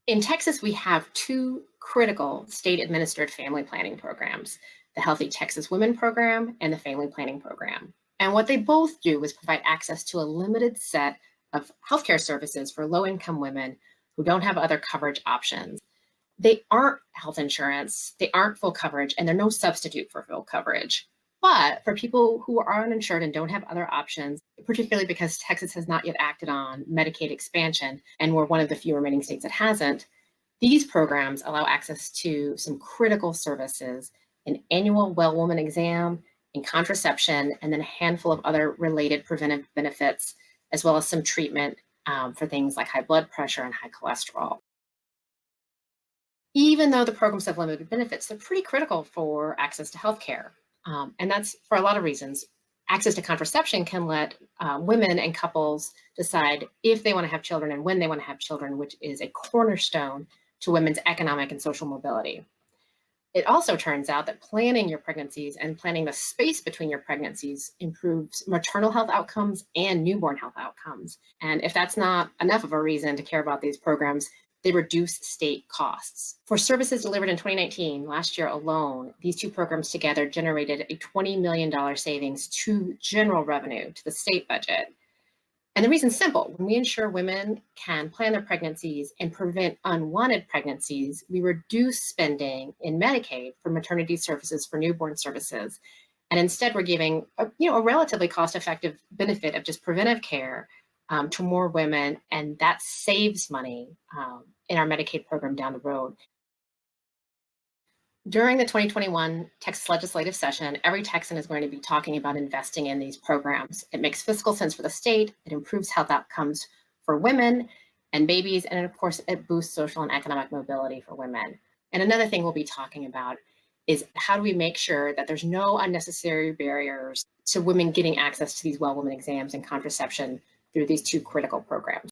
In Texas, we have two critical state-administered family planning programs, the Healthy Texas Women Program and the Family Planning Program. And what they both do is provide access to a limited set of healthcare services for low-income women who don't have other coverage options. They aren't health insurance, they aren't full coverage, and they're no substitute for full coverage. But for people who are uninsured and don't have other options, particularly because Texas has not yet acted on Medicaid expansion, and we're one of the few remaining states that hasn't, these programs allow access to some critical services, an annual well woman exam, and contraception, and then a handful of other related preventive benefits, as well as some treatment for things like high blood pressure and high cholesterol. Even though the programs have limited benefits, they're pretty critical for access to healthcare. And that's for a lot of reasons. Access to contraception can let women and couples decide if they want to have children and when they want to have children, which is a cornerstone to women's economic and social mobility. It also turns out that planning your pregnancies and planning the space between your pregnancies improves maternal health outcomes and newborn health outcomes. And if that's not enough of a reason to care about these programs, they reduce state costs. For services delivered in 2019, last year alone, these two programs together generated a $20 million savings to general revenue, to the state budget. And the reason's simple. When we ensure women can plan their pregnancies and prevent unwanted pregnancies, we reduce spending in Medicaid for maternity services, for newborn services. And instead, we're giving a relatively cost-effective benefit of just preventive care to more women, and that saves money in our Medicaid program down the road. During the 2021 Texas legislative session, every Texan is going to be talking about investing in these programs. It makes fiscal sense for the state, it improves health outcomes for women and babies, and of course, it boosts social and economic mobility for women. And another thing we'll be talking about is how do we make sure that there's no unnecessary barriers to women getting access to these well woman exams and contraception through these two critical programs.